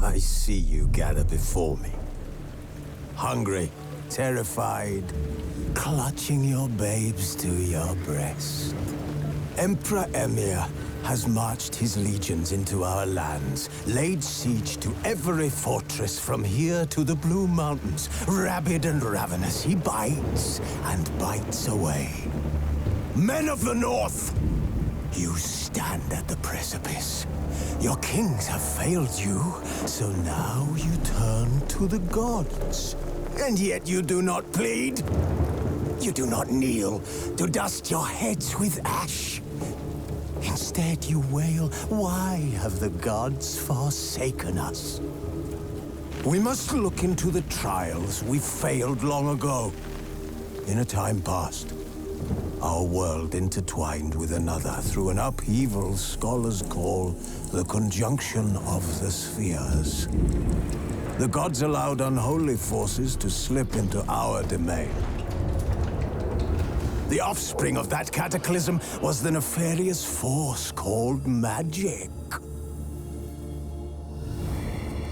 I see you gather before me. Hungry, terrified, clutching your babes to your breast. Emperor Emhyr has marched his legions into our lands, laid siege to every fortress from here to the Blue Mountains. Rabid and ravenous, he bites and bites away. Men of the North! You stand at the precipice. Your kings have failed you, so now you turn to the gods. And yet you do not plead. You do not kneel to dust your heads with ash. Instead you wail, why have the gods forsaken us? We must look into the trials we failed long ago. In a time past, our world intertwined with another through an upheaval scholars call the conjunction of the spheres. The gods allowed unholy forces to slip into our domain. The offspring of that cataclysm was the nefarious force called magic.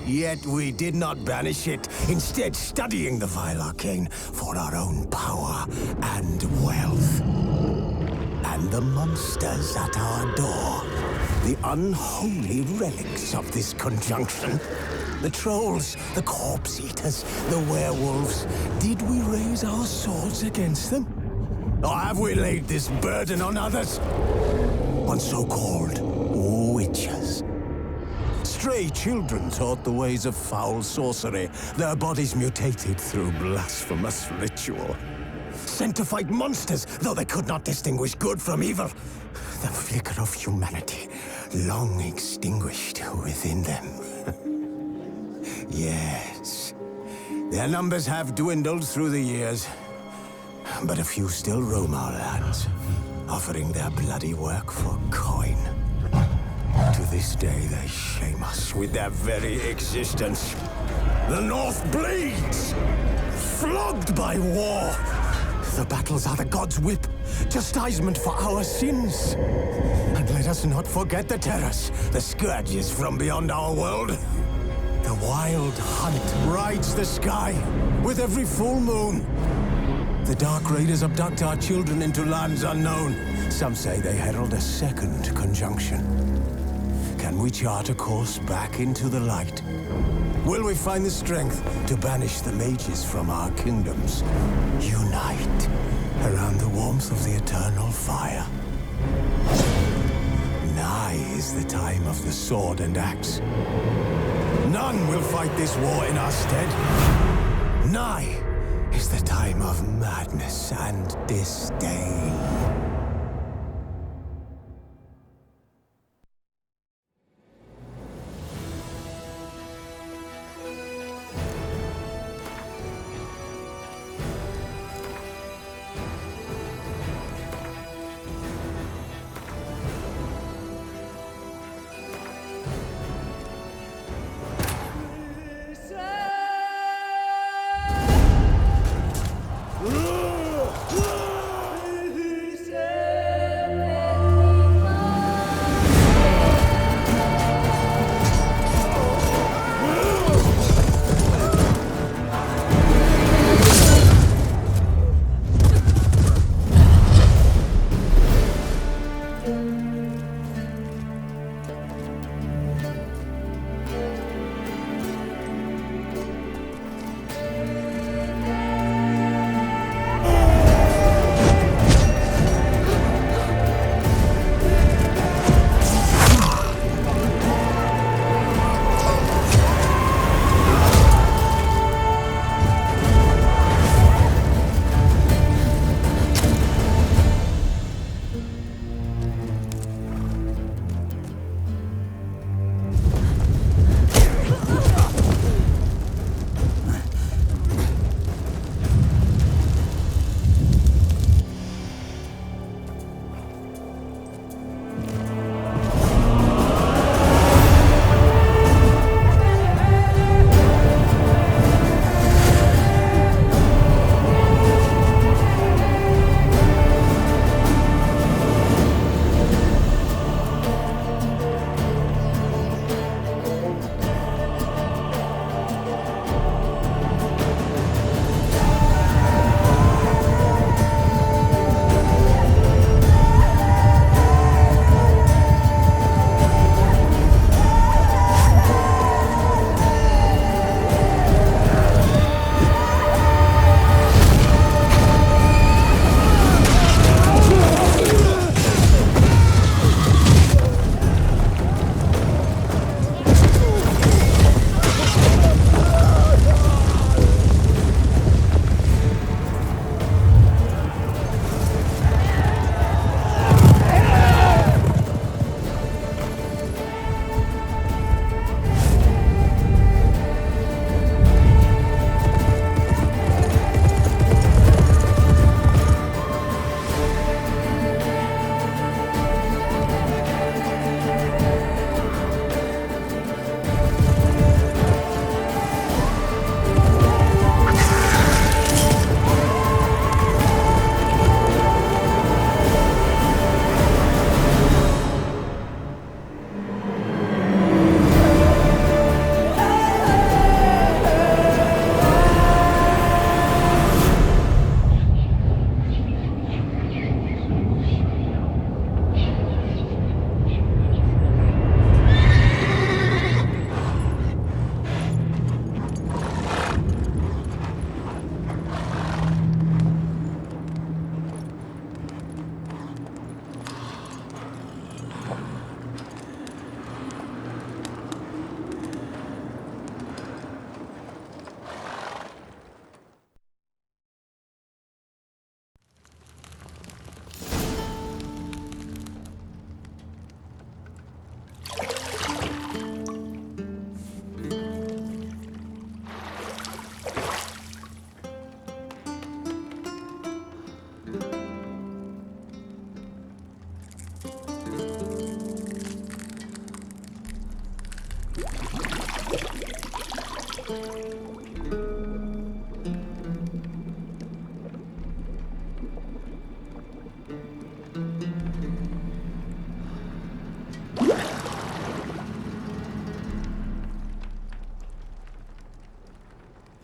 Yet we did not banish it, instead studying the vile arcane for our own power and wealth. And the monsters at our door, the unholy relics of this conjunction. The trolls, the corpse eaters, the werewolves. Did we raise our swords against them? Or have we laid this burden on others? On so-called witches. Stray children taught the ways of foul sorcery, their bodies mutated through blasphemous ritual. Sent to fight monsters, though they could not distinguish good from evil. The flicker of humanity, long extinguished within them. Yes, their numbers have dwindled through the years. But a few still roam our lands, offering their bloody work for coin. To this day, they shame us with their very existence. The North bleeds, flogged by war. The battles are the gods' whip, chastisement for our sins. And let us not forget the terrors, the scourges from beyond our world. The wild hunt rides the sky with every full moon. The Dark Raiders abduct our children into lands unknown. Some say they herald a second conjunction. Can we chart a course back into the light? Will we find the strength to banish the mages from our kingdoms? Unite around the warmth of the eternal fire. Nigh is the time of the sword and axe. None will fight this war in our stead. Nigh is the time of madness and disdain.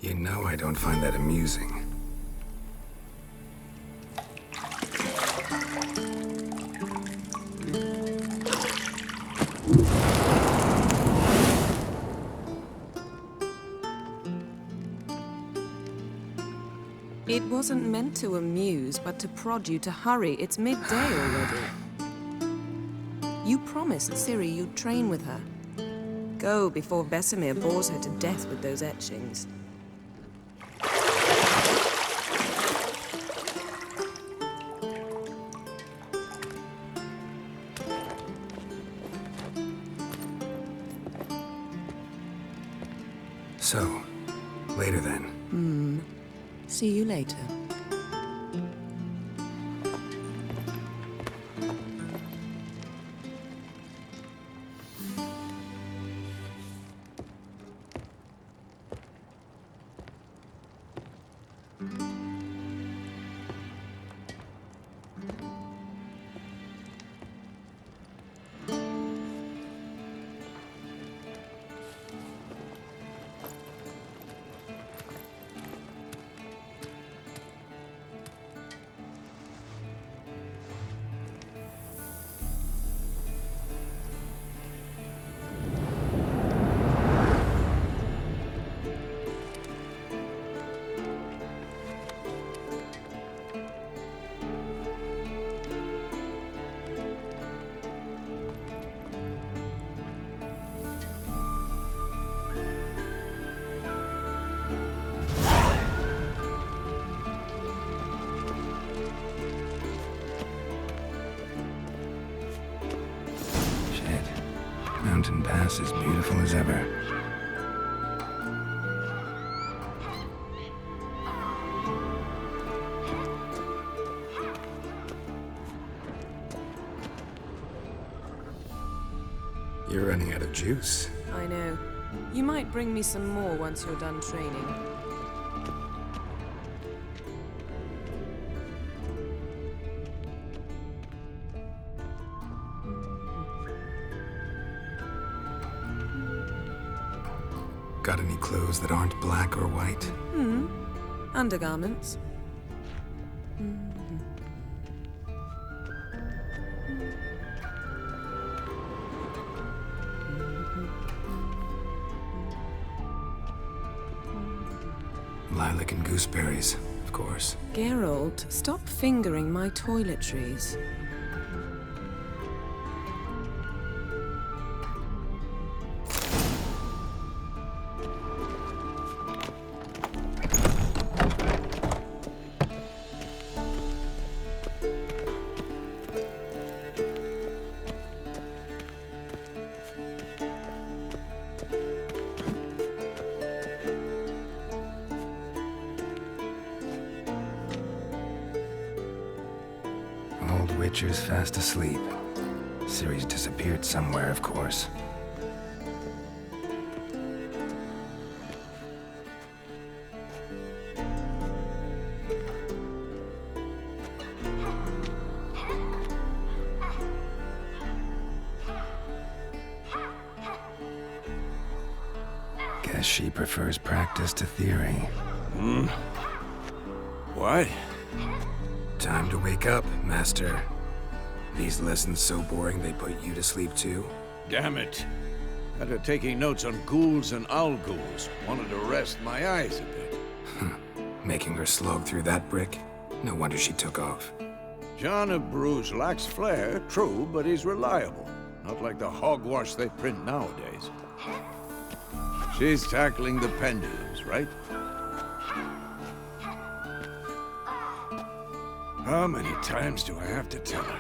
You know I don't find that amusing. It wasn't meant to amuse, but to prod you to hurry. It's midday already. You promised Ciri you'd train with her. Go before Vesemir bores her to death with those etchings. So, later then. See you later. Mountain Pass as beautiful as ever. You're running out of juice. I know. You might bring me some more once you're done training. Got any clothes that aren't black or white? Undergarments. Lilac and gooseberries, of course. Geralt, stop fingering my toiletries. Old Witcher's fast asleep. Ciri's disappeared somewhere, of course. Guess she prefers practice to theory. What? Time to wake up, Master. These lessons so boring they put you to sleep too? Damn it. After taking notes on ghouls and owl ghouls, wanted to rest my eyes a bit. Making her slog through that brick? No wonder she took off. John of Bruges lacks flair, true, but he's reliable. Not like the hogwash they print nowadays. She's tackling the pendulums, right? How many times do I have to tell her?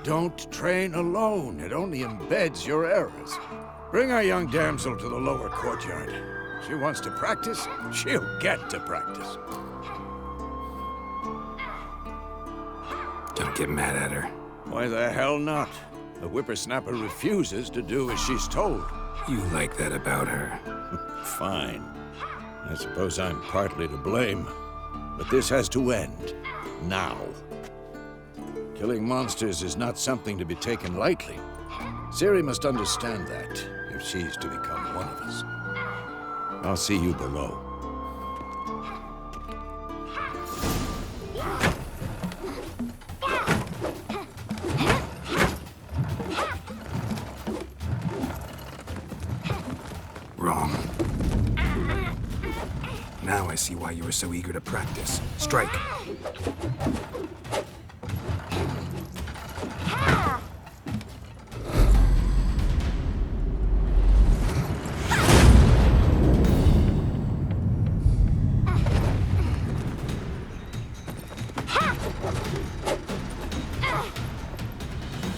Don't train alone. It only embeds your errors. Bring our young damsel to the lower courtyard. She wants to practice, she'll get to practice. Don't get mad at her. Why the hell not? The whippersnapper refuses to do as she's told. You like that about her. Fine. I suppose I'm partly to blame. But this has to end. Now. Killing monsters is not something to be taken lightly. Ciri must understand that, if she's to become one of us. I'll see you below. Wrong. Now I see why you were so eager to practice. Strike.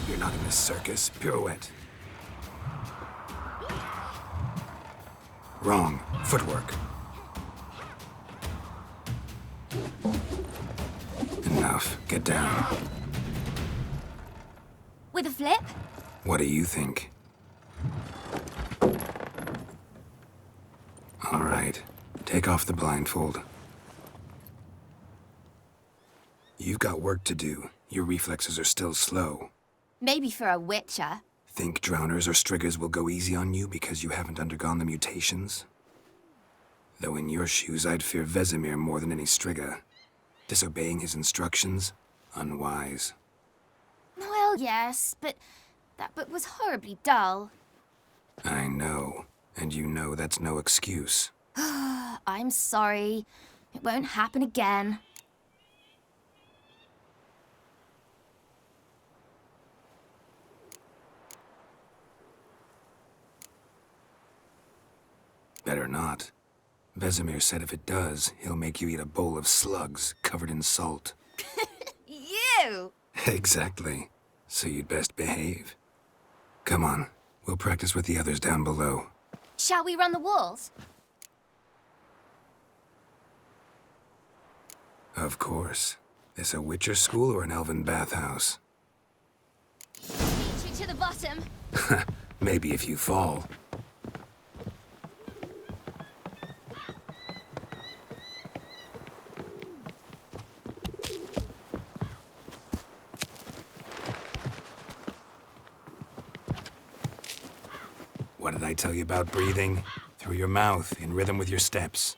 You're not in this circus. Pirouette. Wrong. Footwork. Enough. Get down. With a flip? What do you think? All right. Take off the blindfold. You've got work to do. Your reflexes are still slow. Maybe for a witcher. Think drowners or striggers will go easy on you because you haven't undergone the mutations? Though in your shoes, I'd fear Vesemir more than any strigger. Disobeying his instructions? Unwise. Well, yes, but that book was horribly dull. I know. And you know that's no excuse. I'm sorry. It won't happen again. Better not. Vesemir said if it does, he'll make you eat a bowl of slugs covered in salt. You! Exactly. So you'd best behave. Come on, we'll practice with the others down below. Shall we run the walls? Of course. This a Witcher school or an elven bathhouse? Beat you to the bottom. Maybe if you fall. What did I tell you about breathing? Through your mouth, in rhythm with your steps.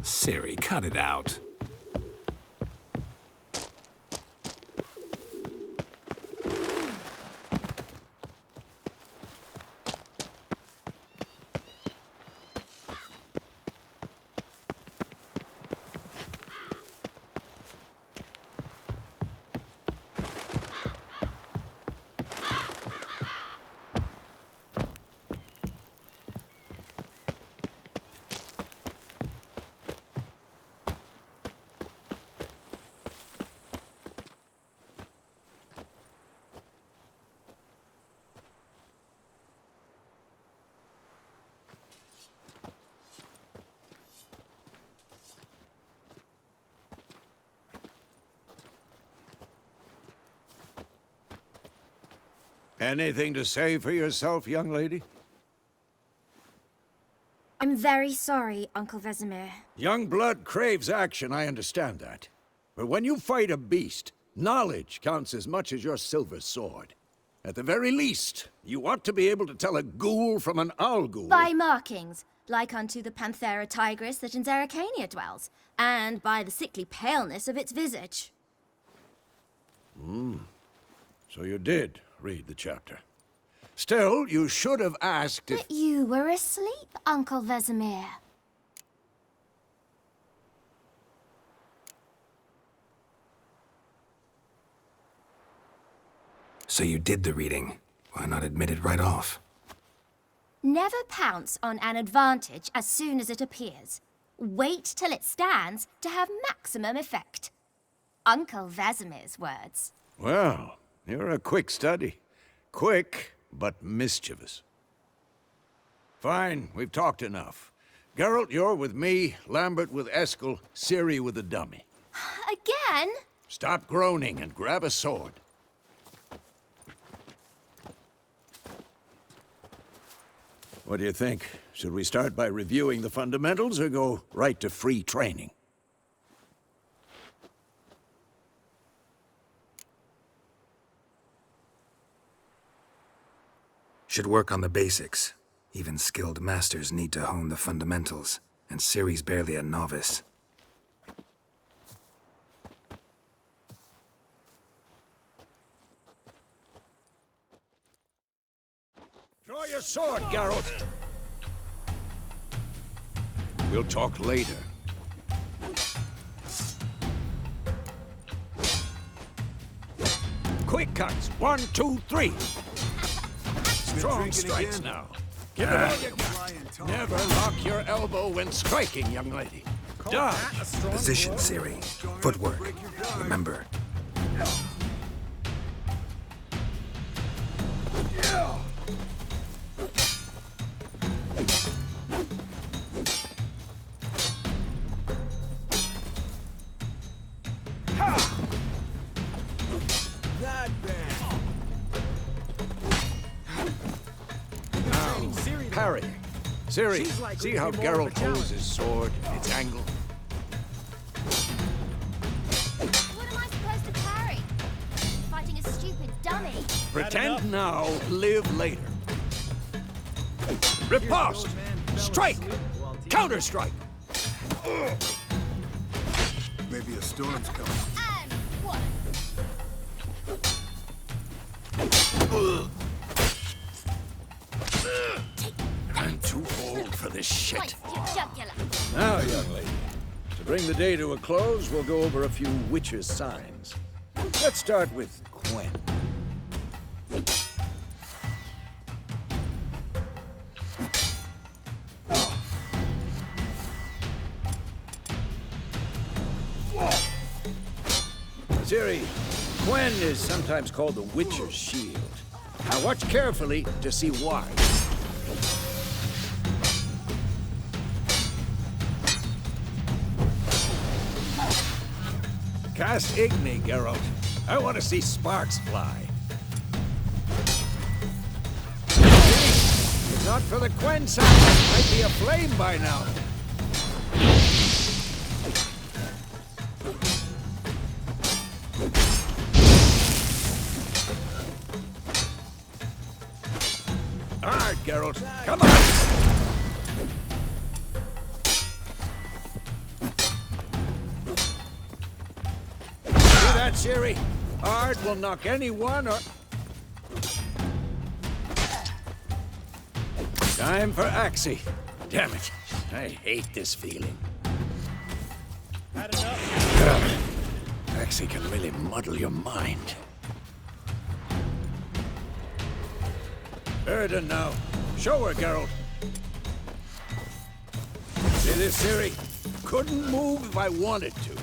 Ciri, cut it out. Anything to say for yourself, young lady? I'm very sorry, Uncle Vesemir. Young blood craves action, I understand that. But when you fight a beast, knowledge counts as much as your silver sword. At the very least, you ought to be able to tell a ghoul from an owl ghoul. By markings, like unto the Panthera tigris that in Zerrikania dwells, and by the sickly paleness of its visage. So you did read the chapter. Still, you should have asked if... But you were asleep, Uncle Vesemir. So you did the reading. Why not admit it right off? Never pounce on an advantage as soon as it appears. Wait till it stands to have maximum effect. Uncle Vesemir's words. Well, you're a quick study. Quick, but mischievous. Fine, we've talked enough. Geralt, you're with me, Lambert with Eskel, Ciri with the dummy. Again? Stop groaning and grab a sword. What do you think? Should we start by reviewing the fundamentals or go right to free training? Should work on the basics. Even skilled masters need to hone the fundamentals, and Ciri's barely a novice. Draw your sword, Geralt. We'll talk later. Quick cuts. 1, 2, 3. Strong strikes now. Give it all you got. Never lock your elbow when striking, young lady. Dodge. Position, Ciri. Footwork. Remember. Parry. Ciri, see how Geralt holds his sword, its angle? What am I supposed to parry? Fighting a stupid dummy. Pretend now, live later. Riposte! Strike! Counter-strike! Maybe a storm's coming. And what? I'm too old for this shit. Right, you jugular. Now, young lady, to bring the day to a close, we'll go over a few witches' signs. Let's start with Quen. Ciri, Quen is sometimes called the Witcher's Shield. Now watch carefully to see why. Cast Igni, Geralt. I want to see sparks fly. If not for the Quen sound, it might be aflame by now. All right, Geralt, come on! See that, Ciri? Ard will knock anyone or... Time for Axii. Damn it, I hate this feeling. Had enough? Axii can really muddle your mind. Erden now. Show her, Geralt. See this, Ciri? Couldn't move if I wanted to.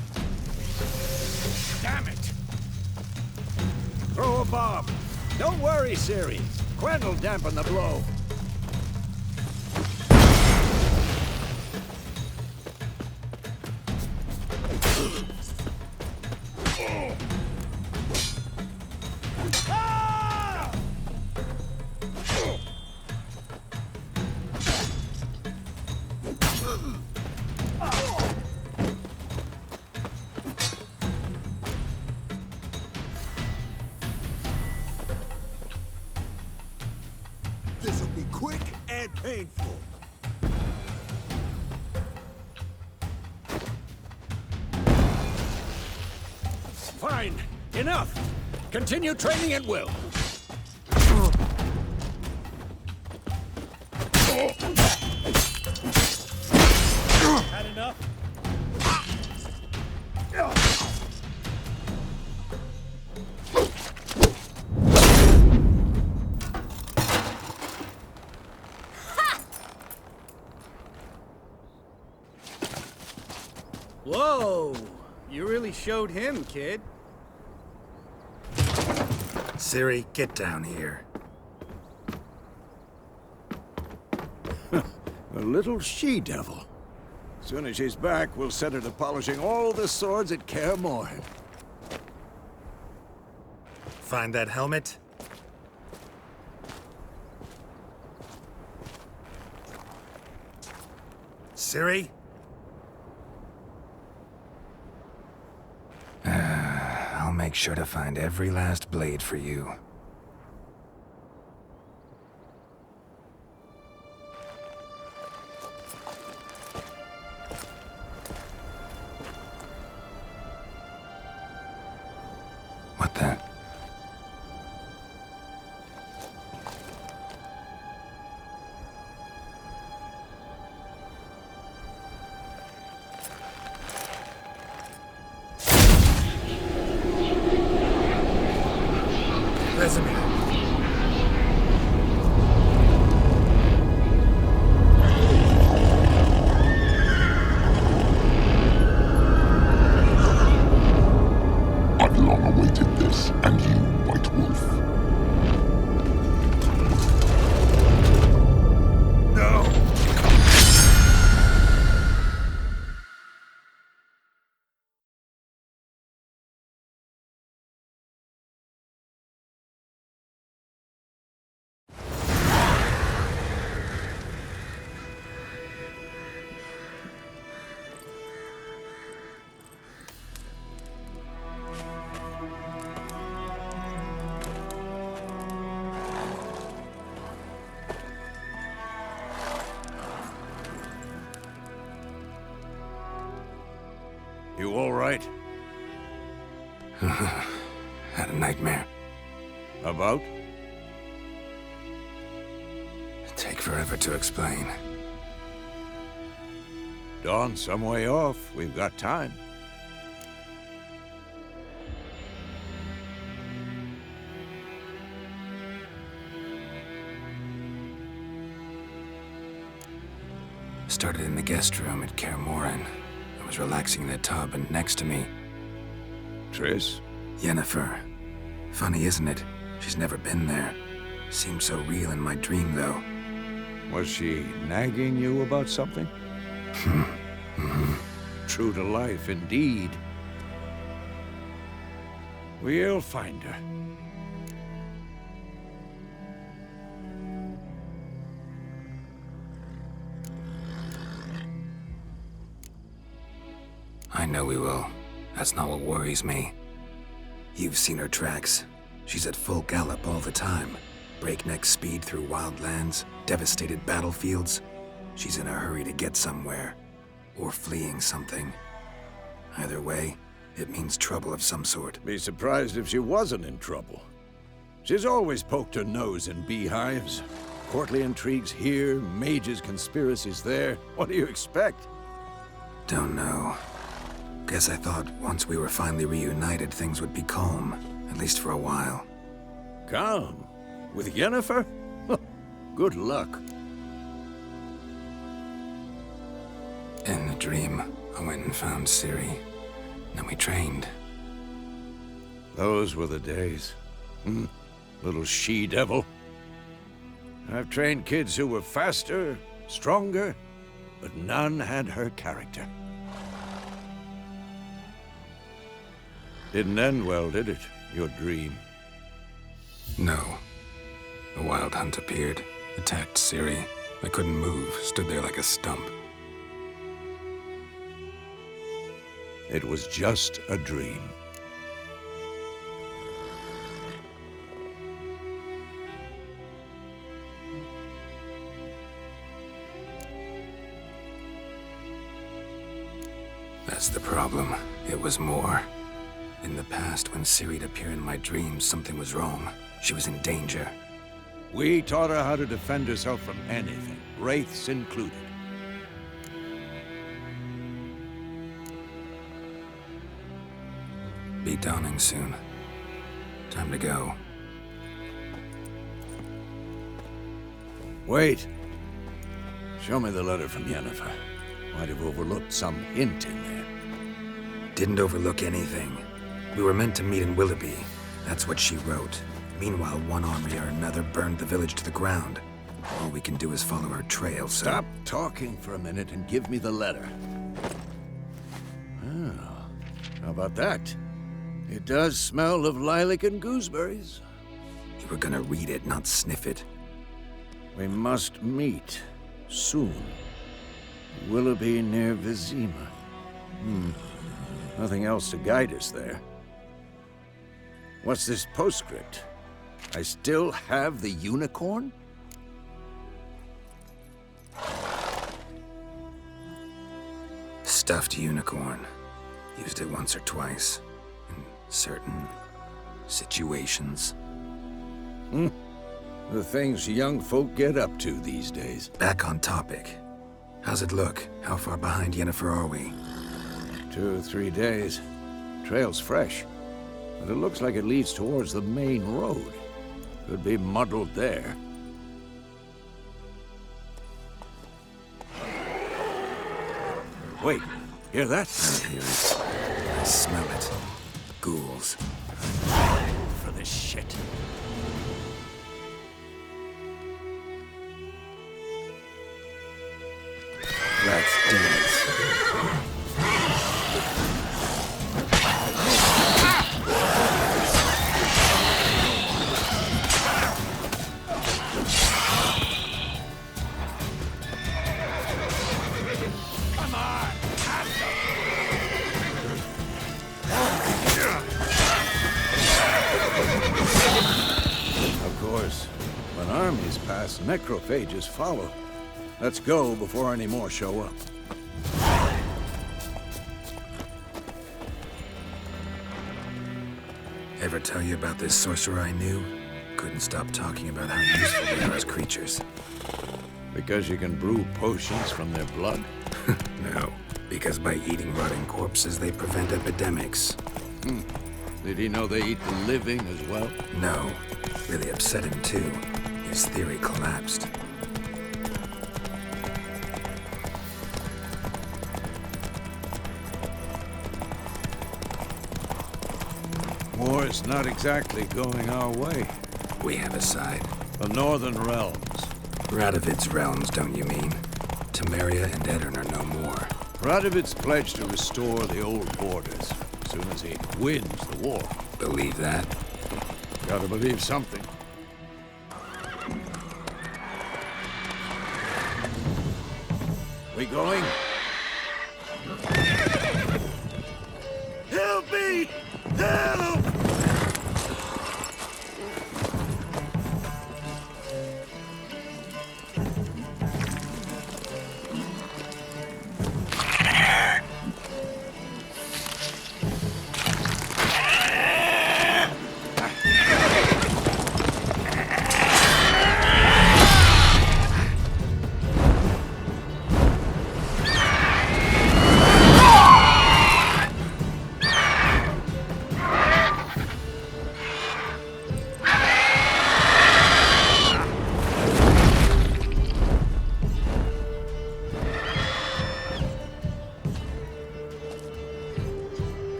Damn it! Throw a bomb. Don't worry, Ciri. Quen will dampen the blow. This'll be quick and painful. Fine. Enough. Continue training at will. Had enough? Whoa! You really showed him, kid. Ciri, get down here. A little she-devil. Soon as she's back, we'll set her to polishing all the swords at Kaer Morhen. Find that helmet? Ciri? I'll make sure to find every last blade for you. What the? Vesemir. I've long awaited this, and you, White Wolf. No! You all right? Had a nightmare. About? Take forever to explain. Dawn's some way off. We've got time. Started in the guest room at Kaer Morhen. I was relaxing in a tub, and next to me, Triss? Yennefer. Funny, isn't it? She's never been there. Seemed so real in my dream, though. Was she nagging you about something? True to life, indeed. We'll find her. I know we will. That's not what worries me. You've seen her tracks. She's at full gallop all the time. Breakneck speed through wild lands, devastated battlefields. She's in a hurry to get somewhere. Or fleeing something. Either way, it means trouble of some sort. Be surprised if she wasn't in trouble. She's always poked her nose in beehives. Courtly intrigues here, mages' conspiracies there. What do you expect? Don't know. Guess I thought once we were finally reunited, things would be calm. At least for a while. Calm? With Yennefer? Good luck. In the dream, I went and found Ciri. Then we trained. Those were the days. Little she-devil. I've trained kids who were faster, stronger, but none had her character. Didn't end well, did it? Your dream? No. A wild hunt appeared, attacked Ciri. I couldn't move, stood there like a stump. It was just a dream. That's the problem. It was more. In the past, when Ciri'd appear in my dreams, something was wrong. She was in danger. We taught her how to defend herself from anything, wraiths included. Be dawning soon. Time to go. Wait. Show me the letter from Yennefer. Might have overlooked some hint in there. Didn't overlook anything. We were meant to meet in Willoughby. That's what she wrote. Meanwhile, one army or another burned the village to the ground. All we can do is follow her trail, so... Stop talking for a minute and give me the letter. Oh, how about that? It does smell of lilac and gooseberries. You were gonna read it, not sniff it. We must meet. Soon. Willoughby near Vizima. Nothing else to guide us there. What's this postscript? I still have the unicorn? Stuffed unicorn. Used it once or twice. In certain situations. The things young folk get up to these days. Back on topic. How's it look? How far behind Yennefer are we? 2 or 3 days. Trail's fresh. But it looks like it leads towards the main road. Could be muddled there. Wait, hear that? I hear it. I smell it. Ghouls. For this shit. Let's dance. Of course, when armies pass, necrophages follow. Let's go before any more show up. Ever tell you about this sorcerer I knew? Couldn't stop talking about how useful they are as creatures. Because you can brew potions from their blood? No, because by eating rotting corpses, they prevent epidemics. Did he know they eat the living as well? No, really upset him too. His theory collapsed. War's not exactly going our way. We have a side. The Northern Realms. Radovid's realms, don't you mean? Temeria and Edirn are no more. Radovid's pledged to restore the old borders as soon as he wins the war. Believe that? Gotta believe something. We going? Help me! Help!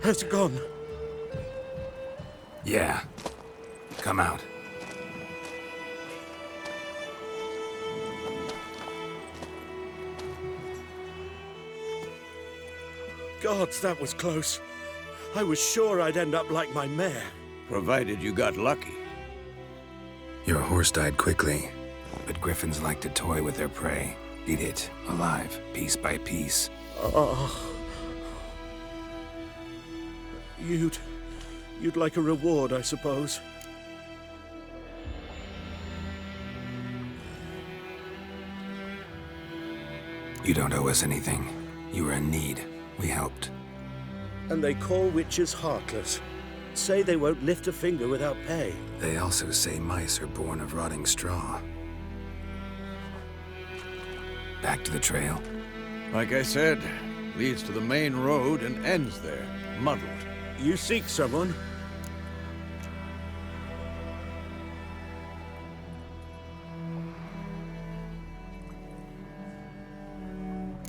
Has it gone? Yeah. Come out. Gods, that was close. I was sure I'd end up like my mare. Provided you got lucky. Your horse died quickly, but griffins like to toy with their prey. Eat it, alive, piece by piece. You'd like a reward, I suppose. You don't owe us anything. You were in need. We helped. And they call witches heartless. Say they won't lift a finger without pay. They also say mice are born of rotting straw. Back to the trail. Like I said, leads to the main road and ends there, muddled. You seek someone?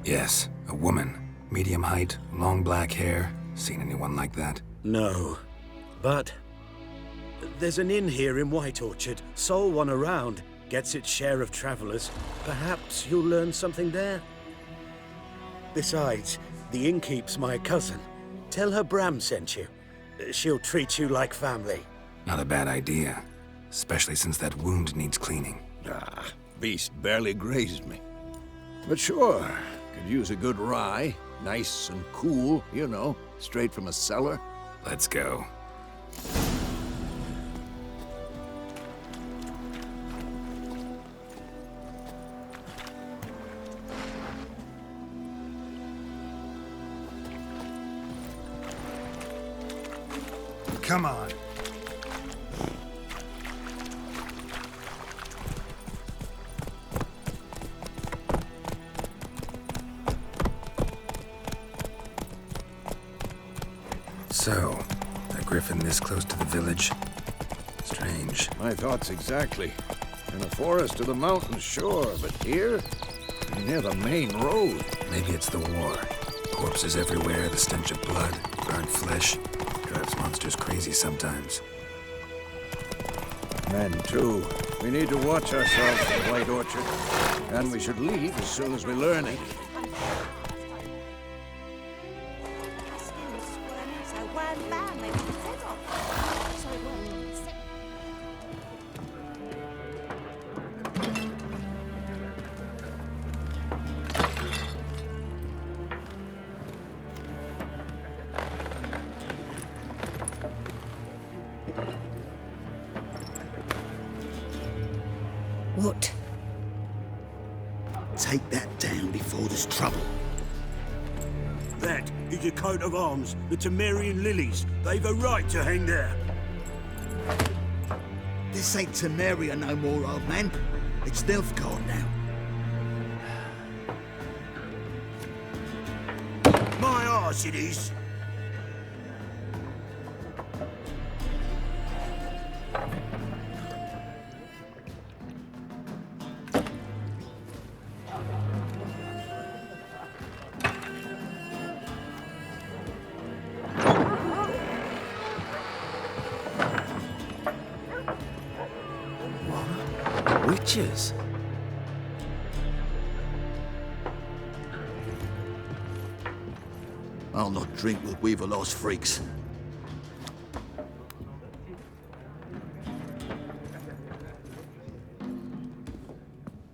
Yes, a woman. Medium height, long black hair. Seen anyone like that? No. But there's an inn here in White Orchard. Sole one around. Gets its share of travelers. Perhaps you'll learn something there? Besides, the innkeep's my cousin. Tell her Bram sent you. She'll treat you like family. Not a bad idea. Especially since that wound needs cleaning. Beast barely grazed me. But sure, could use a good rye. Nice and cool, you know, straight from a cellar. Let's go. Come on. So, a griffin this close to the village? Strange. My thoughts exactly. In a forest to the mountains, sure, but here? Near the main road. Maybe it's the war. Corpses everywhere, the stench of blood, burnt flesh. Drives monsters crazy sometimes. Men, too. We need to watch ourselves in White Orchard. And we should leave as soon as we learn it. What? Take that down before there's trouble. That is a coat of arms, the Temerian lilies. They've a right to hang there. This ain't Temeria no more, old man. It's Nilfgaard now. My arse it is. Witches? I'll not drink with Weaverlost freaks.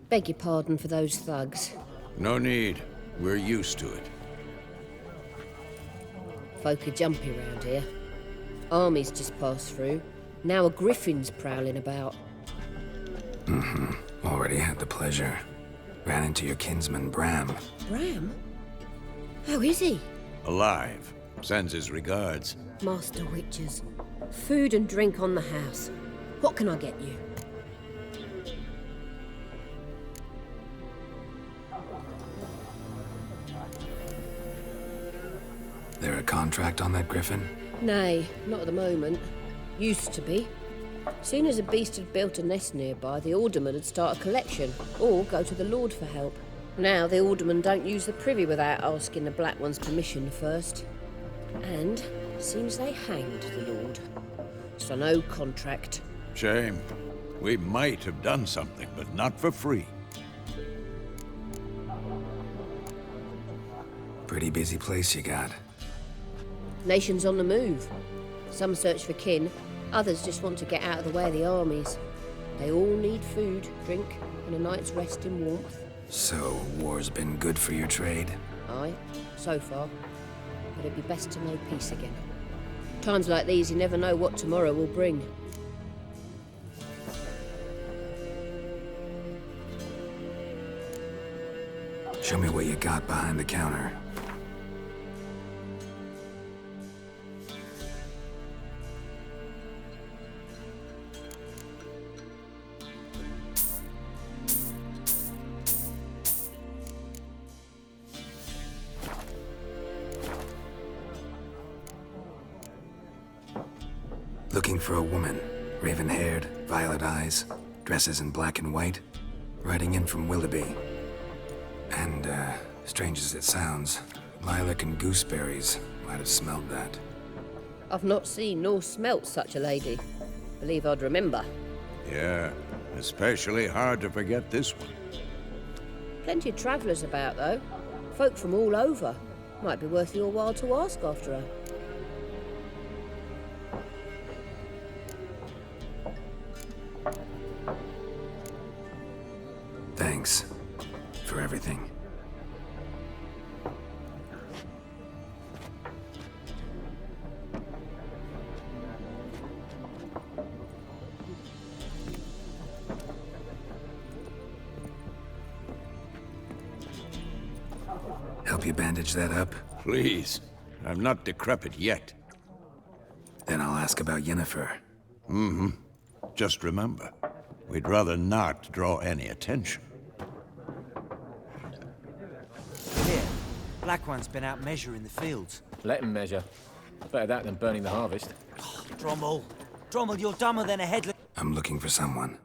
Beg your pardon for those thugs. No need. We're used to it. Folk are jumpy round here. Armies just passed through. Now a griffin's prowling about. Already had the pleasure. Ran into your kinsman, Bram. Bram? How is he? Alive. Sends his regards. Master Witches. Food and drink on the house. What can I get you? There a contract on that griffin? Nay, not at the moment. Used to be. Soon as a beast had built a nest nearby, the alderman would start a collection, or go to the Lord for help. Now the aldermen don't use the privy without asking the Black One's permission first. And seems they hanged the Lord. So no contract. Shame. We might have done something, but not for free. Pretty busy place you got. Nations on the move. Some search for kin, others just want to get out of the way of the armies. They all need food, drink, and a night's rest in warmth. So, war's been good for your trade? Aye, so far. But it'd be best to know peace again. Times like these, you never know what tomorrow will bring. Show me what you got behind the counter. Looking for a woman. Raven-haired, violet eyes, dresses in black and white. Riding in from Willoughby. And, strange as it sounds, lilac and gooseberries might have smelled that. I've not seen nor smelt such a lady. Believe I'd remember. Yeah, especially hard to forget this one. Plenty of travellers about, though. Folk from all over. Might be worth your while to ask after her. Thanks for everything. Help you bandage that up? Please. I'm not decrepit yet. Then I'll ask about Yennefer. Just remember, we'd rather not draw any attention. Here, Black One's been out measuring the fields. Let him measure. Better that than burning the harvest. Drommel. Drommel, you're dumber than a headless... I'm looking for someone.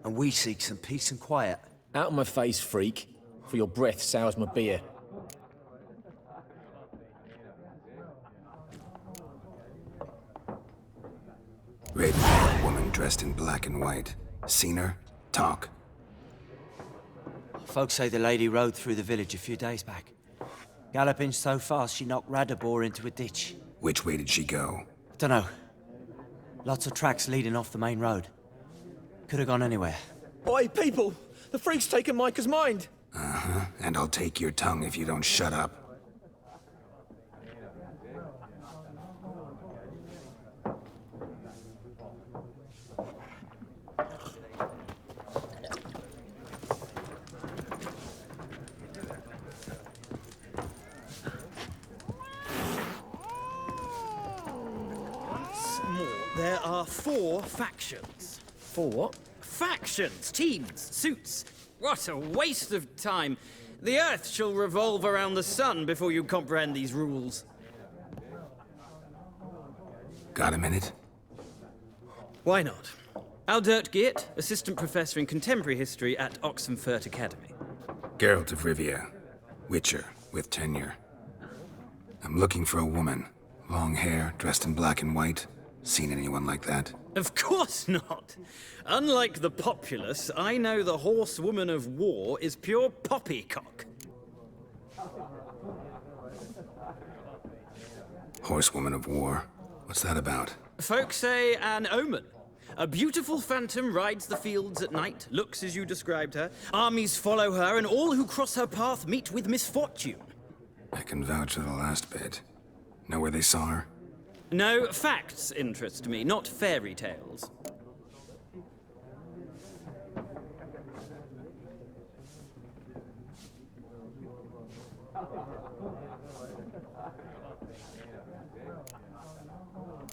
And we seek some peace and quiet. Out of my face, freak. For your breath sours my beer. Red woman dressed in black and white. Seen her? Talk. Folks say the lady rode through the village a few days back. Galloping so fast she knocked Radabor into a ditch. Which way did she go? Dunno. Lots of tracks leading off the main road. Could have gone anywhere. Oi, people! The freak's taken Micah's mind! Uh-huh. And I'll take your tongue if you don't shut up. There are 4 factions. 4 what? Factions, teams, suits. What a waste of time. The Earth shall revolve around the sun before you comprehend these rules. Got a minute? Why not? Aldert Geert, Assistant Professor in Contemporary History at Oxenfurt Academy. Geralt of Rivia. Witcher, with tenure. I'm looking for a woman. Long hair, dressed in black and white. Seen anyone like that? Of course not. Unlike the populace, I know the horsewoman of war is pure poppycock. Horsewoman of war? What's that about? Folks say an omen. A beautiful phantom rides the fields at night, looks as you described her. Armies follow her, and all who cross her path meet with misfortune. I can vouch for the last bit. Know where they saw her? No, facts interest me, not fairy tales.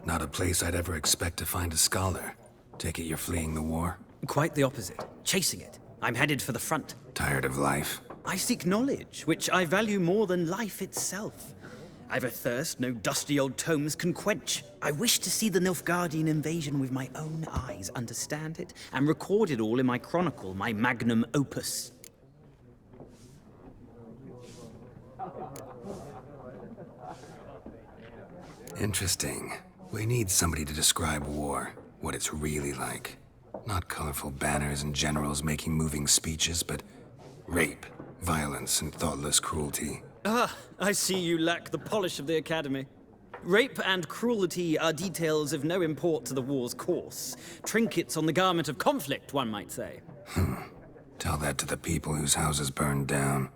Not a place I'd ever expect to find a scholar. Take it you're fleeing the war? Quite the opposite. Chasing it. I'm headed for the front. Tired of life? I seek knowledge, which I value more than life itself. I've a thirst no dusty old tomes can quench. I wish to see the Nilfgaardian invasion with my own eyes, understand it, and record it all in my chronicle, my magnum opus. Interesting. We need somebody to describe war, what it's really like. Not colorful banners and generals making moving speeches, but rape, violence, and thoughtless cruelty. Ah, I see you lack the polish of the Academy. Rape and cruelty are details of no import to the war's course. Trinkets on the garment of conflict, one might say. Tell that to the people whose houses burned down.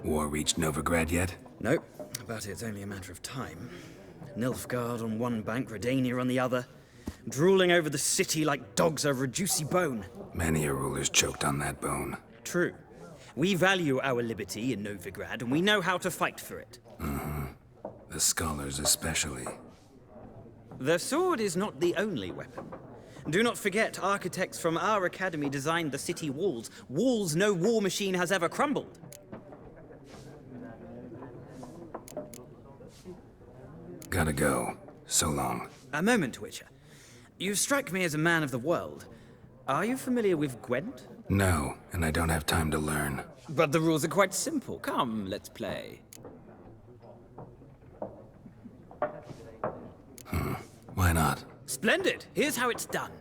War reached Novigrad yet? Nope, but it's only a matter of time. Nilfgaard on one bank, Redania on the other, drooling over the city like dogs over a juicy bone. Many a ruler's choked on that bone. True. We value our liberty in Novigrad, and we know how to fight for it. The scholars especially. The sword is not the only weapon. Do not forget, architects from our academy designed the city walls. Walls no war machine has ever crumbled. Gotta go. So long. A moment, Witcher. You strike me as a man of the world. Are you familiar with Gwent? No, and I don't have time to learn. But the rules are quite simple. Come, let's play. Why not? Splendid! Here's how it's done.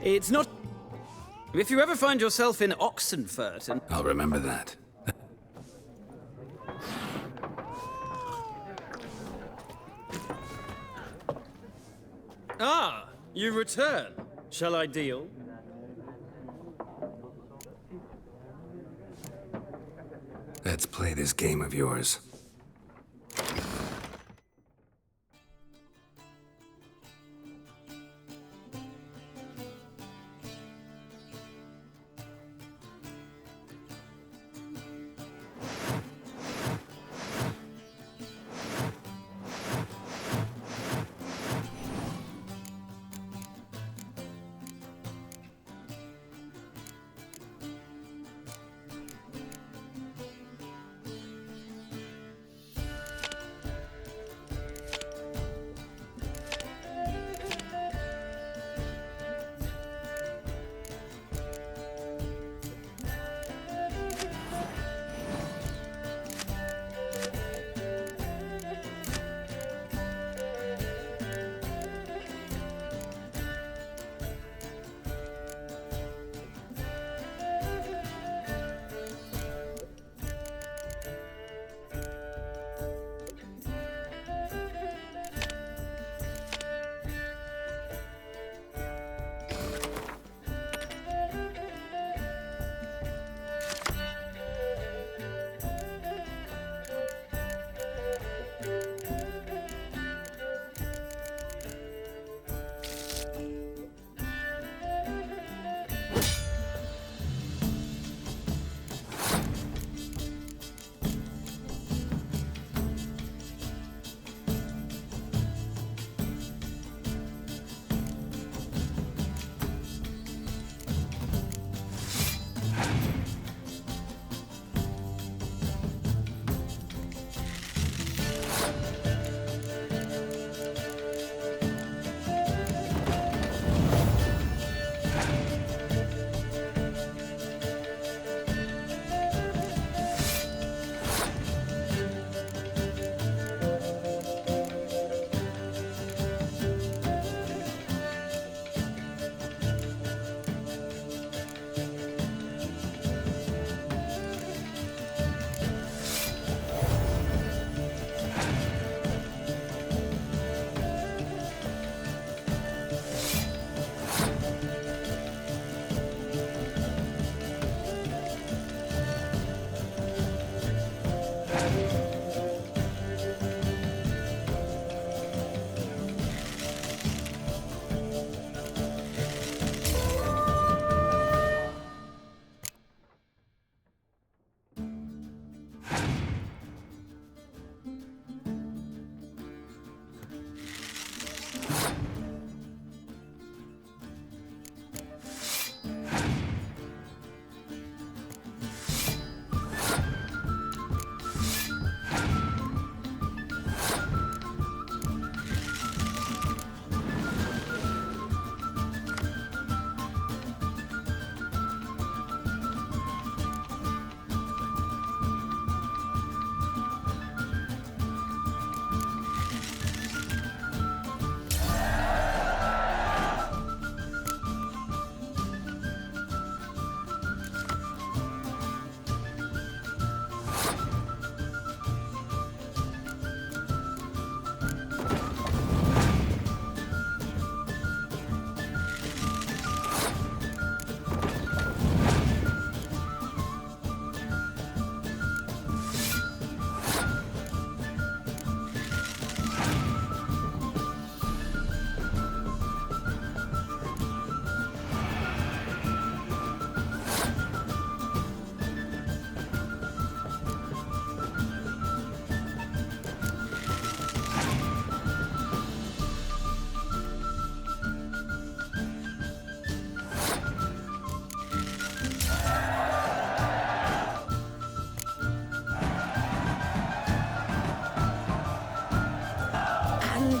It's not... If you ever find yourself in Oxenfurt and... I'll remember that. Ah, you return. Shall I deal? Let's play this game of yours.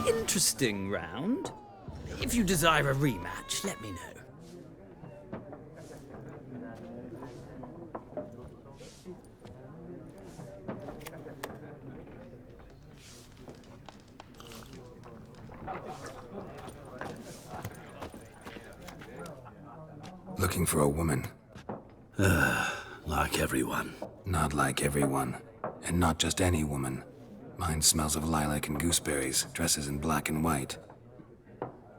Interesting round. If you desire a rematch, let me know. looking for a woman. Like everyone. Not like everyone. And not just any woman. Mine smells of lilac and gooseberries, dresses in black and white.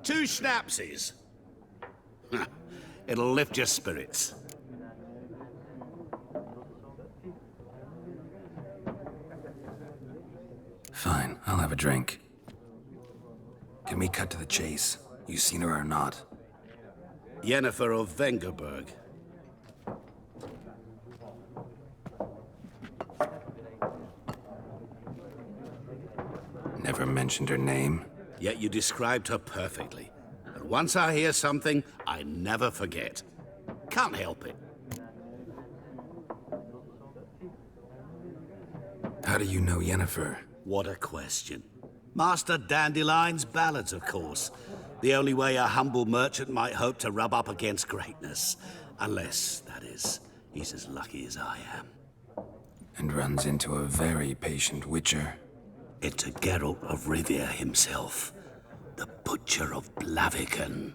2 schnapsies. It'll lift your spirits. Fine, I'll have a drink. Can we cut to the chase? You seen her or not? Yennefer of Vengerberg. Never mentioned her name. Yet you described her perfectly. And once I hear something, I never forget. Can't help it. How do you know Yennefer? What a question. Master Dandelion's ballads, of course. The only way a humble merchant might hope to rub up against greatness. Unless, that is, he's as lucky as I am. And runs into a very patient witcher. It's a Geralt of Rivia himself. The Butcher of Blaviken.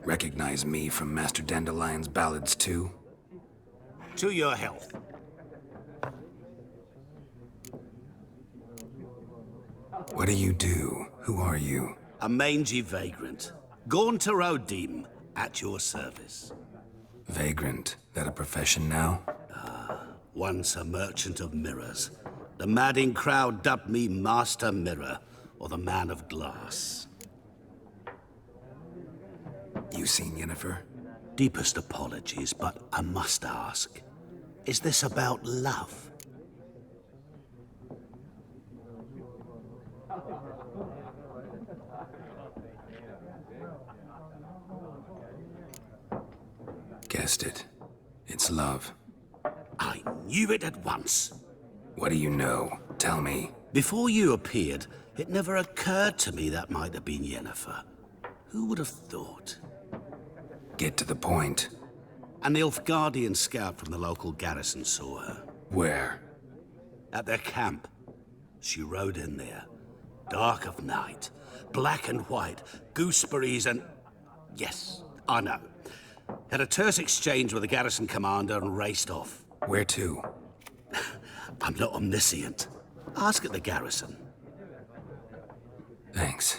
Recognize me from Master Dandelion's ballads, too? To your health. What do you do? Who are you? A mangy vagrant. Gaunter O'Dim, at your service. Vagrant? That a profession now? Once a merchant of mirrors. The madding crowd dubbed me Master Mirror, or the Man of Glass. You seen Yennefer? Deepest apologies, but I must ask. Is this about love? Guessed it. It's love. I knew it at once. What do you know? Tell me. Before you appeared, it never occurred to me that might have been Yennefer. Who would have thought? Get to the point. An Nilfgaardian scout from the local garrison saw her. Where? At their camp. She rode in there. Dark of night. Black and white. Gooseberries and... Yes, I know. Had a terse exchange with the garrison commander and raced off. Where to? I'm not omniscient. Ask at the garrison. Thanks.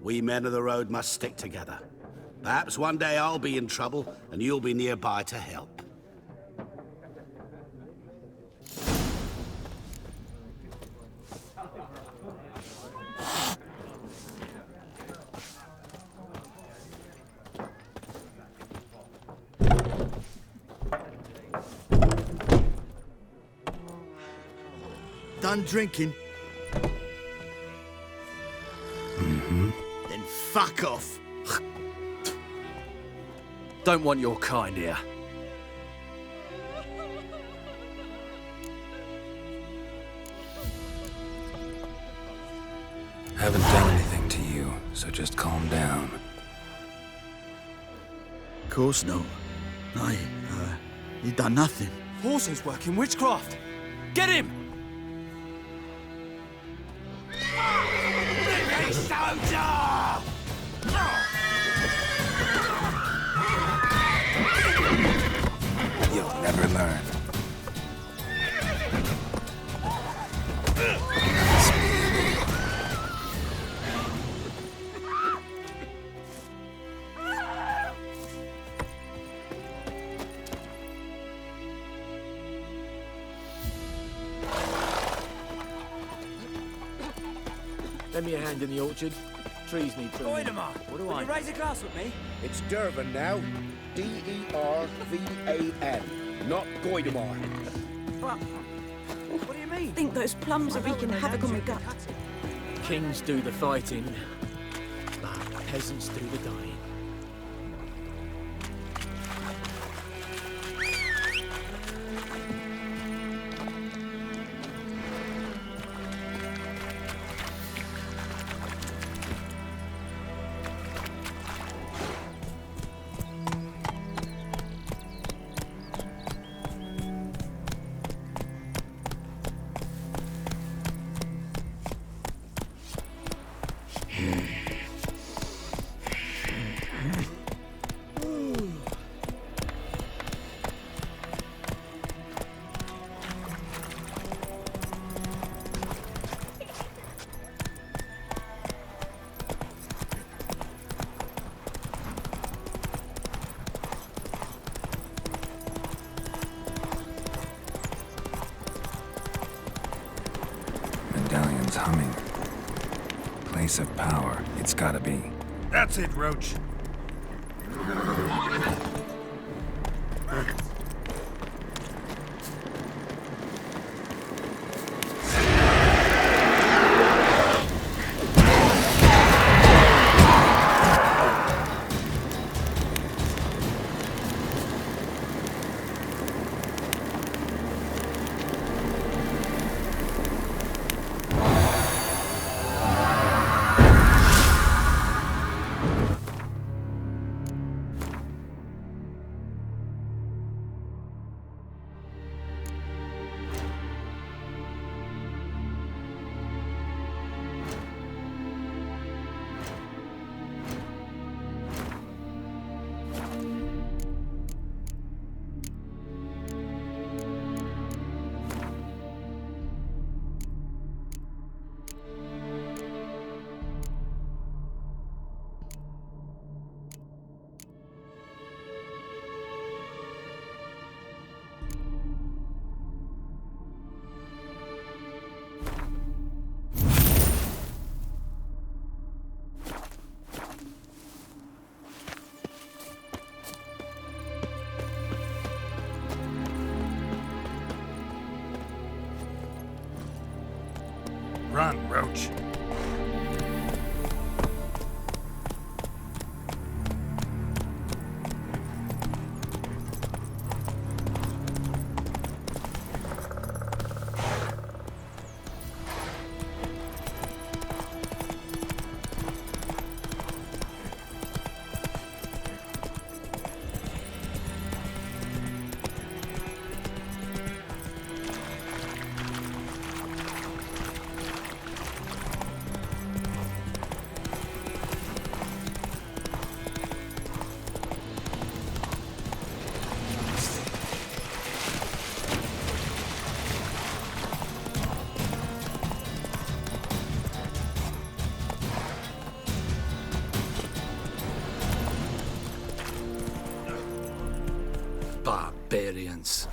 We men of the road must stick together. Perhaps one day I'll be in trouble and you'll be nearby to help. Done drinking? Mm-hmm. Then fuck off. Don't want your kind here. Haven't done anything to you, so just calm down. Of course not. You done nothing. Horses working witchcraft. Get him! You'll never learn. Lend me a hand in the orchard. Trees need pruning. What do I? raise a glass with me? It's Dervan now. D-E-R-V-A-N. Not Goidemar. What do you mean? I think those plums are wreaking havoc on my gut. Kings do the fighting, but peasants do the dying. phone's humming. Place of power, it's gotta be. That's it, Roach. Run, Roach. Barbarians.